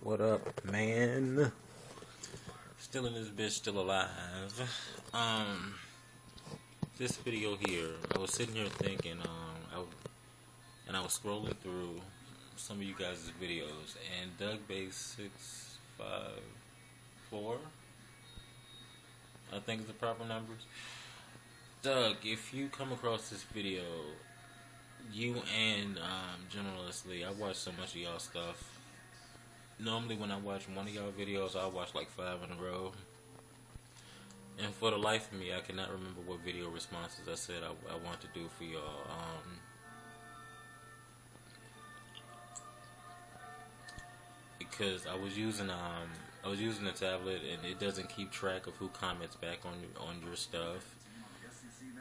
What up, man? Still in this bitch, still alive. This video here, I was sitting here thinking, I was scrolling through some of you guys' videos, and DougBase654, I think is the proper numbers. Doug, if you come across this video, you and generously, I watch so much of y'all stuff. Normally when I watch one of y'all videos, I watch like 5 in a row. And for the life of me, I cannot remember what video responses I said I want to do for y'all. Because I was using a tablet, and it doesn't keep track of who comments back on your stuff.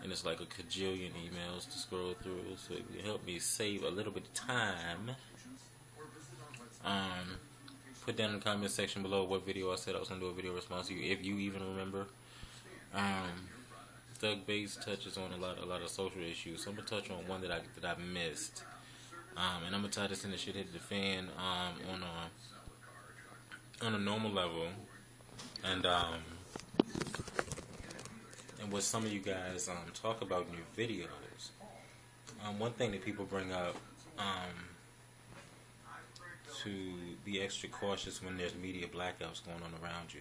And it's like a cajillion emails to scroll through, so it would help me save a little bit of time. Put down in the comment section below what video I said I was going to do a video response to you, if you even remember. Doug Bass touches on a lot of social issues, so I'm going to touch on one that I missed. And I'm going to tie this in the shit hit the fan on a normal level. And what some of you guys talk about in your videos. One thing that people bring up, to be extra cautious when there's media blackouts going on around you.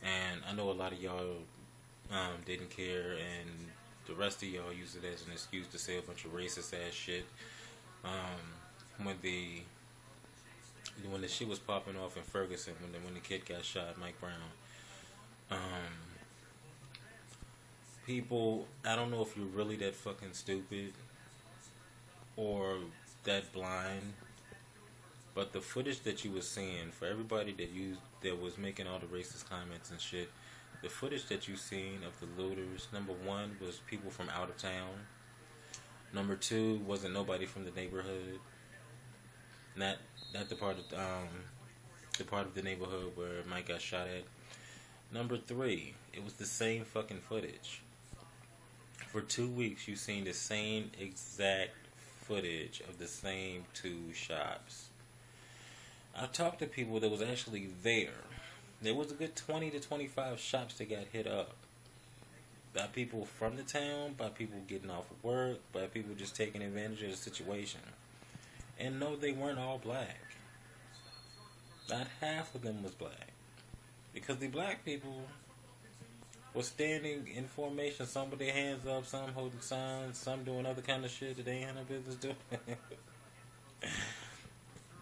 And I know a lot of y'all didn't care, and the rest of y'all use it as an excuse to say a bunch of racist ass shit. When the shit was popping off in Ferguson, when the kid got shot, Mike Brown, people, I don't know if you're really that fucking stupid or that blind, but the footage that you was seeing, for everybody that was making all the racist comments and shit, the footage that you seen of the looters, number one, was people from out of town. Number two, wasn't nobody from the neighborhood. Not the part of the neighborhood where Mike got shot at. Number three, it was the same fucking footage. For 2 weeks, you seen the same exact footage of the same two shops. I've talked to people that was actually there. There was a good 20 to 25 shops that got hit up. By people from the town, by people getting off of work, by people just taking advantage of the situation. And no, they weren't all black. Not half of them was black. Because the black people were standing in formation, some with their hands up, some holding signs, some doing other kind of shit that they ain't had no business doing.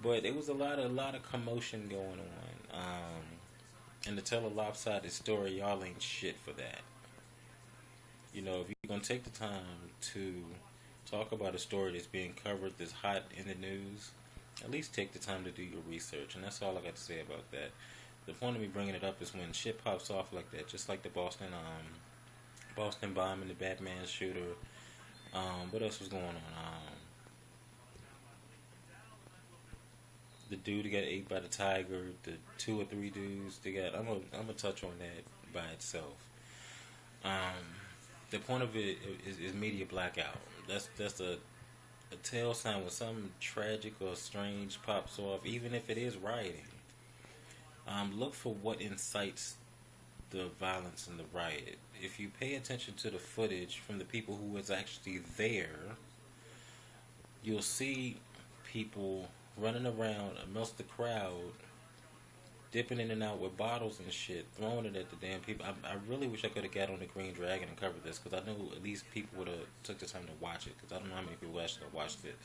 But it was a lot of commotion going on. And to tell a lopsided story, y'all ain't shit for that. You know, if you're going to take the time to talk about a story that's being covered, that's hot in the news, at least take the time to do your research. And that's all I got to say about that. The point of me bringing it up is when shit pops off like that, just like the Boston bomb and the Batman shooter. What else was going on? The dude that got ate by the tiger, the 2 or 3 dudes they got. I'm gonna touch on that by itself. The point of it is media blackout. That's a tell sign when something tragic or strange pops off, even if it is rioting. Look for what incites the violence and the riot. If you pay attention to the footage from the people who was actually there, you'll see people running around amongst the crowd, dipping in and out with bottles and shit, throwing it at the damn people. I really wish I could have got on the Green Dragon and covered this, because I know at least people would have took the time to watch it, because I don't know how many people actually watched this.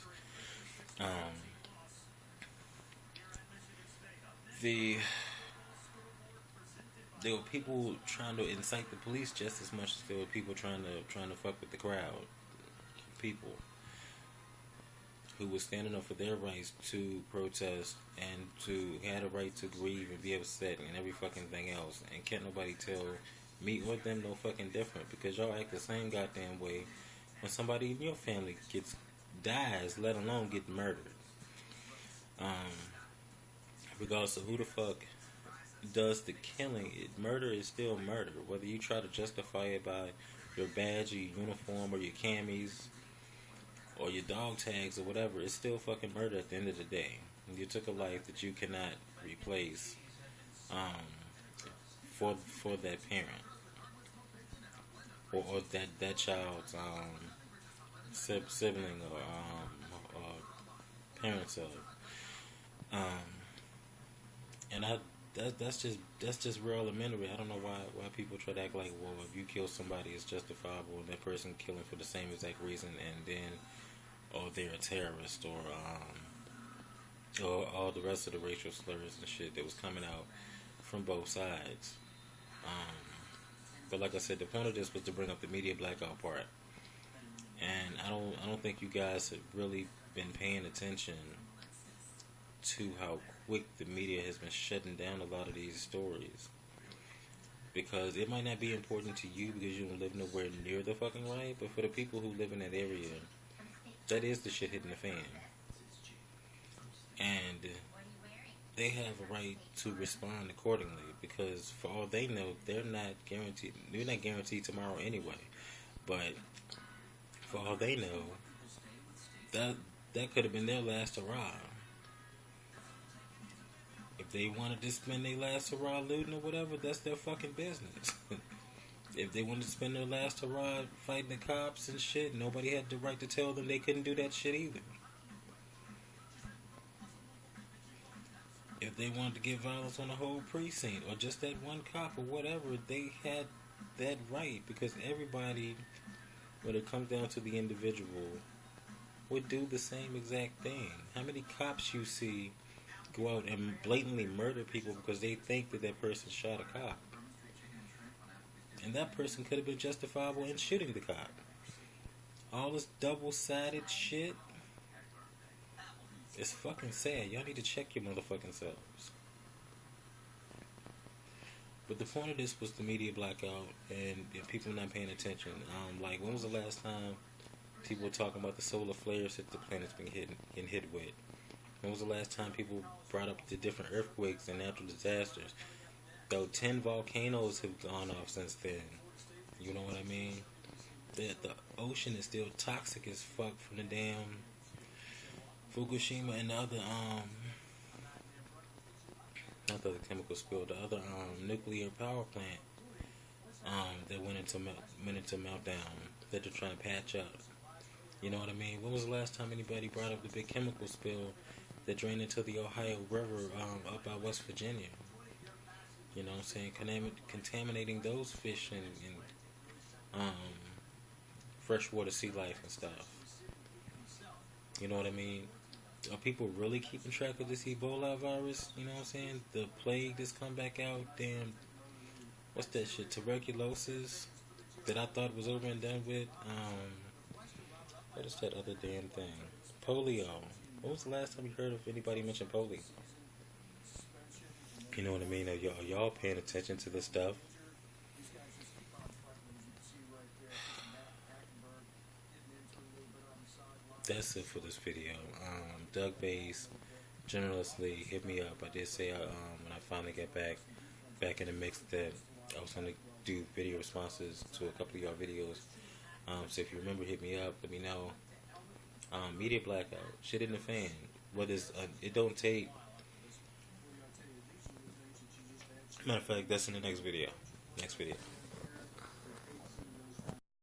There were people trying to incite the police just as much as there were people trying to fuck with the crowd. People who was standing up for their rights to protest and to had a right to grieve and be upset and every fucking thing else. And can't nobody tell me or them no fucking different, because y'all act the same goddamn way when somebody in your family dies, let alone get murdered. Regardless of who the fuck does the killing, murder is still murder. Whether you try to justify it by your badge or your uniform or your camis or your dog tags or whatever, it's still fucking murder at the end of the day. You took a life that you cannot replace, um, for that parent, or that child's sibling, or parents of. Um, and that's just real elementary. I don't know why people try to act like, well, if you kill somebody, it's justifiable, and that person killing for the same exact reason, and then, oh, they're a terrorist, or all the rest of the racial slurs and shit that was coming out from both sides. Um, but like I said, the point of this was to bring up the media blackout part, and I don't think you guys have really been paying attention to how quick the media has been shutting down a lot of these stories. Because it might not be important to you because you don't live nowhere near the fucking riot, but for the people who live in that area, that is the shit hitting the fan. And they have a right to respond accordingly, because for all they know, they're not guaranteed tomorrow anyway. But for all they know, that could have been their last hurrah. If they wanted to spend their last hurrah looting or whatever, that's their fucking business. If they wanted to spend their last hurrah fighting the cops and shit, nobody had the right to tell them they couldn't do that shit either. If they wanted to get violence on the whole precinct or just that one cop or whatever, they had that right, because everybody, when it comes down to the individual, would do the same exact thing. How many cops you see go out and blatantly murder people because they think that person shot a cop? And that person could have been justifiable in shooting the cop. All this double-sided shit, it's fucking sad. Y'all need to check your motherfucking selves. But the point of this was the media blackout and people not paying attention. Like, when was the last time people were talking about the solar flares that the planet's been getting hit with? When was the last time people brought up the different earthquakes and natural disasters? Though 10 volcanoes have gone off since then. You know what I mean? The ocean is still toxic as fuck from the damn Fukushima and the other not the chemical spill, the other nuclear power plant that went into meltdown that they're trying to patch up. You know what I mean? When was the last time anybody brought up the big chemical spill that drained into the Ohio River up by West Virginia? You know what I'm saying? Contaminating those fish and freshwater sea life and stuff. You know what I mean? Are people really keeping track of this Ebola virus? You know what I'm saying? The plague that's come back out. Damn, what's that shit? Tuberculosis that I thought was over and done with. What is that other damn thing? Polio. When was the last time you heard of anybody mention polio? You know what I mean? Are y'all paying attention to this stuff? That's it for this video. Doug Bass generously hit me up. I did say when I finally get back in the mix that I was going to do video responses to a couple of y'all videos. So if you remember, hit me up. Let me know. Media blackout. Shit in the fan. Whether it's, it don't take. Matter of fact, that's in the next video. Next video.